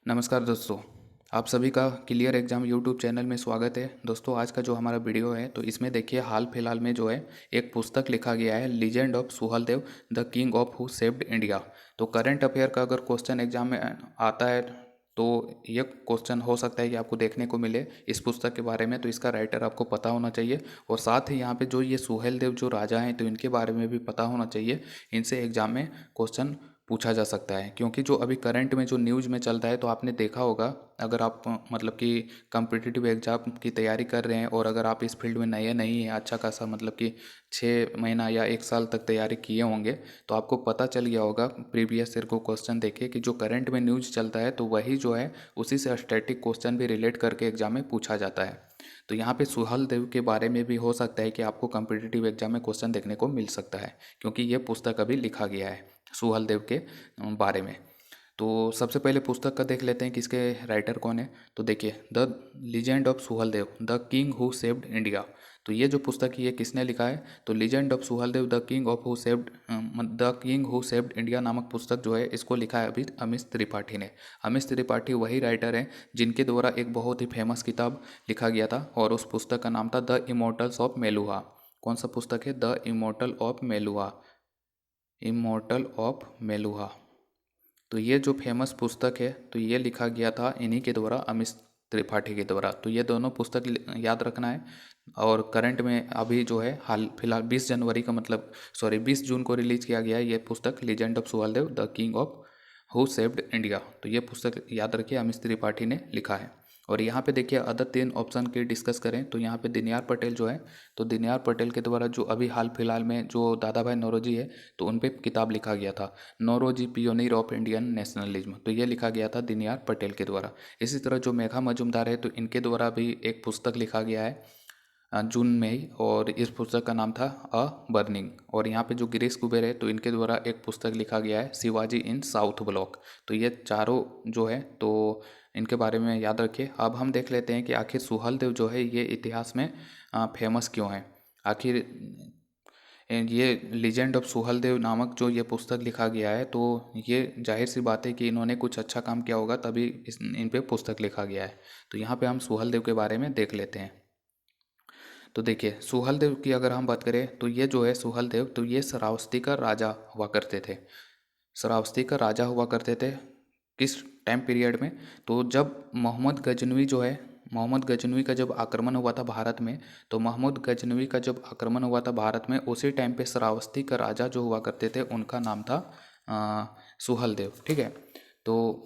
नमस्कार दोस्तों। आप सभी का क्लियर एग्जाम यूट्यूब चैनल में स्वागत है। दोस्तों आज का जो हमारा वीडियो है तो इसमें देखिए हाल फिलहाल में जो है एक पुस्तक लिखा गया है, legend of Suheldev the king of who saved India. तो करंट अफेयर का अगर क्वेश्चन एग्जाम में आता है तो ये क्वेश्चन हो सकता है कि आपको देखने को मिले इस पुस्तक के बारे में। तो इसका राइटर आपको पता होना चाहिए और साथ ही यहाँ पे जो ये सुहेलदेव जो राजा हैं तो इनके बारे में भी पता होना चाहिए। इनसे एग्जाम में क्वेश्चन पूछा जा सकता है, क्योंकि जो अभी करंट में जो न्यूज़ में चलता है तो आपने देखा होगा। अगर आप मतलब कि कम्पिटिटिव एग्जाम की तैयारी कर रहे हैं और अगर आप इस फील्ड में नए नहीं हैं, अच्छा खासा मतलब कि 6 महीना या 1 साल तक तैयारी किए होंगे, तो आपको पता चल गया होगा प्रीवियस ईयर को क्वेश्चन देखे कि जो करंट में न्यूज़ चलता है तो वही जो है उसी से स्टैटिक क्वेश्चन भी रिलेट करके एग्जाम में पूछा जाता है। तो यहाँ पे सुहलदेव के बारे में भी हो सकता है कि आपको कम्पिटिटिव एग्जाम में क्वेश्चन देखने को मिल सकता है, क्योंकि ये पुस्तक अभी लिखा गया है सुहलदेव के बारे में। तो सबसे पहले पुस्तक का देख लेते हैं कि इसके राइटर कौन है। तो देखिए the legend of Suheldev the king who saved India. तो ये जो पुस्तक है ये किसने लिखा है? तो legend of Suheldev the king of who saved the king who saved India नामक पुस्तक जो है इसको लिखा है अभी अमिश त्रिपाठी ने। अमिश त्रिपाठी वही राइटर हैं जिनके द्वारा एक बहुत ही फेमस किताब लिखा गया था और उस पुस्तक का नाम था द इमोर्टल्स ऑफ मेलुहा। कौन सा पुस्तक है? The immortal of Meluha. Immortal of Meluha. तो ये जो फेमस पुस्तक है तो ये लिखा गया था इन्हीं के द्वारा, अमिश त्रिपाठी के द्वारा। तो ये दोनों पुस्तक याद रखना है। और करंट में अभी जो है हाल फिलहाल 20 जनवरी का मतलब 20 जून को रिलीज किया गया है ये पुस्तक, legend of Suheldev the king of who saved India. तो ये पुस्तक याद रखिए अमिश त्रिपाठी ने लिखा है। और यहाँ पे देखिए अदर 3 ऑप्शन की डिस्कस करें तो यहाँ पे दिनयार पटेल जो है, तो दिनयार पटेल के द्वारा जो अभी हाल फिलहाल में जो दादा भाई नौरोजी है तो उन पे किताब लिखा गया था, Naoroji pioneer of Indian nationalism. तो ये लिखा गया था दिनयार पटेल के द्वारा। इसी तरह जो मेघा मजुमदार है तो इनके द्वारा भी एक पुस्तक लिखा गया है जून में ही, और इस पुस्तक का नाम था अ बर्निंग। और यहाँ पे जो गिरीश कुबेर है तो इनके द्वारा एक पुस्तक लिखा गया है शिवाजी इन साउथ ब्लॉक। तो ये चारों जो है तो इनके बारे में याद रखिए। अब हम देख लेते हैं कि आखिर सुहलदेव जो है ये इतिहास में फेमस क्यों है। आखिर ये लीजेंड ऑफ सुहलदेव नामक जो ये पुस्तक लिखा गया है तो ये जाहिर सी बात है कि इन्होंने कुछ अच्छा काम किया होगा तभी इन पे पुस्तक लिखा गया है। तो यहाँ पे हम सुहलदेव के बारे में देख लेते हैं। तो देखिए सुहलदेव की अगर हम बात करें तो ये जो है सुहलदेव तो ये श्रावस्ती का राजा हुआ करते थे। श्रावस्ती का राजा हुआ करते थे किस टाइम पीरियड में? तो जब मोहम्मद गजनवी जो है, मोहम्मद गजनवी का जब आक्रमण हुआ था भारत में, तो मोहम्मद गजनवी का जब आक्रमण हुआ था भारत में उसी टाइम पे श्रावस्ती का राजा जो हुआ करते थे उनका नाम था सुहलदेव। ठीक है। तो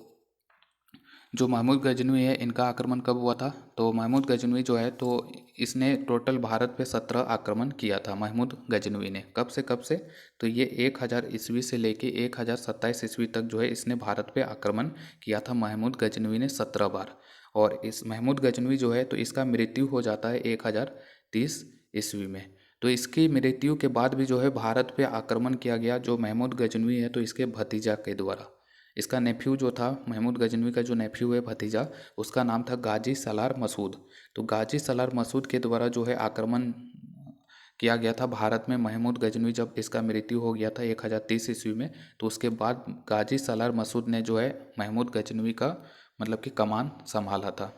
जो महमूद गजनवी है इनका आक्रमण कब हुआ था? तो महमूद गजनवी जो है तो इसने टोटल भारत पे 17 आक्रमण किया था महमूद गजनवी ने। कब से कब से? तो ये 1000 ईस्वी से लेके 1027 ईस्वी तक जो है इसने भारत पे आक्रमण किया था महमूद गजनवी ने 17 बार। और इस महमूद गजनवी जो है तो इसका मृत्यु हो जाता है 1030 ईस्वी में। तो इसकी मृत्यु के बाद भी जो है भारत पे आक्रमण किया गया जो महमूद गजनवी है तो इसके भतीजा के द्वारा। इसका नेफ्यू जो था, महमूद गजनवी का जो नेफ्यू है भतीजा, उसका नाम था गाजी सलार मसूद। तो गाजी सलार मसूद के द्वारा जो है आक्रमण किया गया था भारत में महमूद गजनवी जब इसका मृत्यु हो गया था 1030 ईस्वी में। तो उसके बाद गाजी सलार मसूद ने जो है महमूद गजनवी का मतलब कि कमान संभाला था।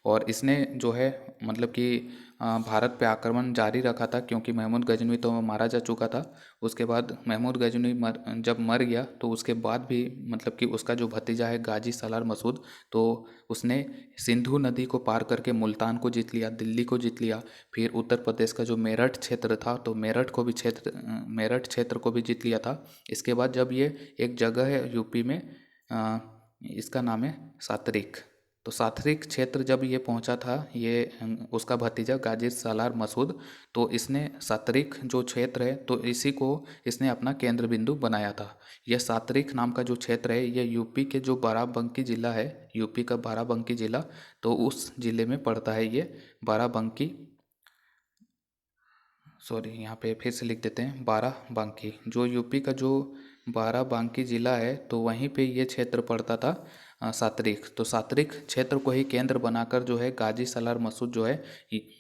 और इसने जो है मतलब कि भारत पे आक्रमण जारी रखा था, क्योंकि महमूद गजनवी तो मारा जा चुका था। उसके बाद महमूद गजनवी जब मर गया तो उसके बाद भी मतलब कि उसका जो भतीजा है गाजी सलार मसूद, तो उसने सिंधु नदी को पार करके मुल्तान को जीत लिया, दिल्ली को जीत लिया। फिर उत्तर प्रदेश का जो मेरठ क्षेत्र था तो मेरठ क्षेत्र को भी जीत लिया था। इसके बाद जब ये एक जगह है यूपी में, इसका नाम है सातरिक। तो सातरिक क्षेत्र जब ये पहुंचा था ये उसका भतीजा गाजी सलार मसूद, तो इसने सातरिक जो क्षेत्र है तो इसी को इसने अपना केंद्र बिंदु बनाया था। यह सातरिक नाम का जो क्षेत्र है ये यूपी के जो बाराबंकी जिला है, यूपी का बाराबंकी जिला, तो उस जिले में पड़ता है ये बाराबंकी। सॉरी यहाँ पे फिर से लिख देते हैं बाराबंकी। जो यूपी का जो बाराबंकी जिला है तो वहीं पे ये क्षेत्र पड़ता था सातरिक। तो सातरिक क्षेत्र को ही केंद्र बनाकर जो है गाजी सलार मसूद जो है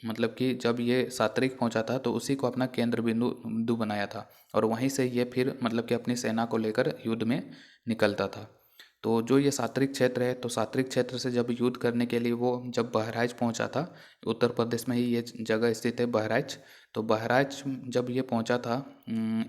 मतलब कि जब ये सातरिक पहुंचा था तो उसी को अपना केंद्र बिंदु बनाया था। और वहीं से ये फिर मतलब कि अपनी सेना को लेकर युद्ध में निकलता था। तो जो ये सात्रिक क्षेत्र है, तो सात्रिक क्षेत्र से जब युद्ध करने के लिए वो जब बहराइच पहुंचा था, उत्तर प्रदेश में ही ये जगह स्थित है बहराइच। तो बहराइच जब ये पहुंचा था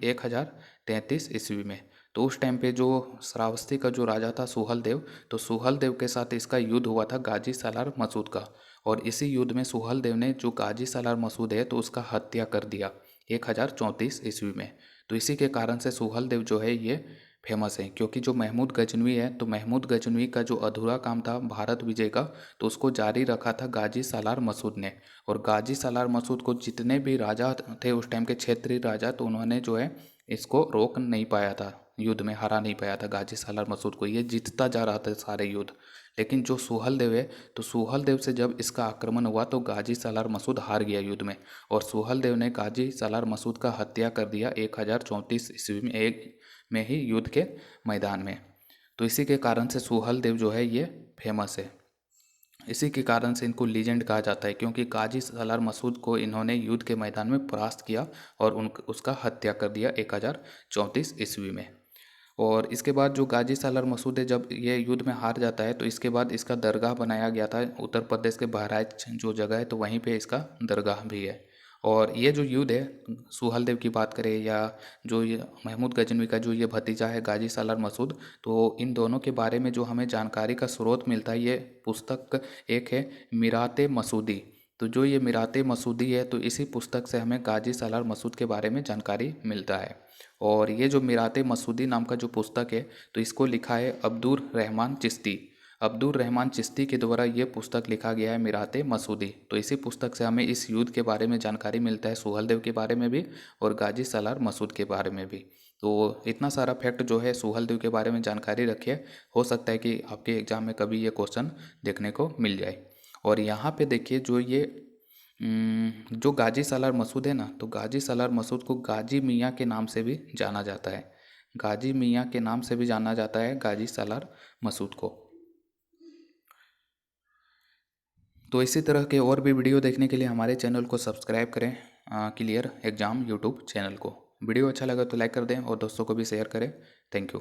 1033 ईस्वी में, तो उस टाइम पे जो श्रावस्ती का जो राजा था सुहलदेव, तो सुहलदेव के साथ इसका युद्ध हुआ था गाजी सालार मसूद का। और इसी युद्ध में सुहलदेव ने जो गाजी सालार मसूद है तो उसका हत्या कर दिया 1034 ईस्वी में। तो इसी के कारण से सुहलदेव जो है ये फेमस है, क्योंकि जो महमूद गजनवी है, तो महमूद गजनवी का जो अधूरा काम था भारत विजय का, तो उसको जारी रखा था गाजी सालार मसूद ने। और गाजी सालार मसूद को जितने भी राजा थे उस टाइम के क्षेत्रीय राजा, तो उन्होंने जो है इसको रोक नहीं पाया था, युद्ध में हरा नहीं पाया था गाजी सालार मसूद को। ये जीतता जा रहा था सारे युद्ध, लेकिन जो सुहलदेव है, तो सुहलदेव से जब इसका आक्रमण हुआ तो गाजी सालार मसूद हार गया युद्ध में, और सुहलदेव ने गाजी सालार मसूद का हत्या कर दिया 1034 ईस्वी में, में ही युद्ध के मैदान में। तो इसी के कारण से सुहलदेव जो है ये फेमस है। इसी के कारण से इनको लीजेंड कहा जाता है, क्योंकि गाजी सालार मसूद को इन्होंने युद्ध के मैदान में परास्त किया और उसका हत्या कर दिया 1034 ईस्वी में। और इसके बाद जो गाजी सालार मसूद है, जब ये युद्ध में हार जाता है तो इसके बाद इसका दरगाह बनाया गया था उत्तर प्रदेश के बहराइच जो जगह है, तो वहीं पे इसका दरगाह भी है। और ये जो युद्ध है, सुहलदेव की बात करें या जो ये महमूद गजनवी का जो ये भतीजा है गाजी सालार मसूद, तो इन दोनों के बारे में जो हमें जानकारी का स्रोत मिलता है, ये पुस्तक एक है मीराते मसूदी। तो जो ये मीराते मसूदी है, तो इसी पुस्तक से हमें गाजी सालार मसूद के बारे में जानकारी मिलता है। और ये जो मीराते मसूदी नाम का जो पुस्तक है, तो इसको लिखा है अब्दुर रहमान चिश्ती। अब्दुर रहमान चिश्ती के द्वारा ये पुस्तक लिखा गया है मीराते मसूदी। तो इसी पुस्तक से हमें इस युद्ध के बारे में जानकारी मिलता है, सुहलदेव के बारे में भी और गाजी सालार मसूद के बारे में भी। तो इतना सारा फैक्ट जो है सुहलदेव के बारे में जानकारी रखिए, हो सकता है कि आपके एग्जाम में कभी ये क्वेश्चन देखने को मिल जाए। और यहाँ पे देखिए जो ये जो गाजी सालार मसूद है ना, तो गाजी सालार मसूद को गाजी मियाँ के नाम से भी जाना जाता है। गाजी मियाँ के नाम से भी जाना जाता है गाजी सालार मसूद को। तो इसी तरह के और भी वीडियो देखने के लिए हमारे चैनल को सब्सक्राइब करें, क्लियर एग्जाम यूट्यूब चैनल को। वीडियो अच्छा लगा तो लाइक कर दें और दोस्तों को भी शेयर करें। Thank you.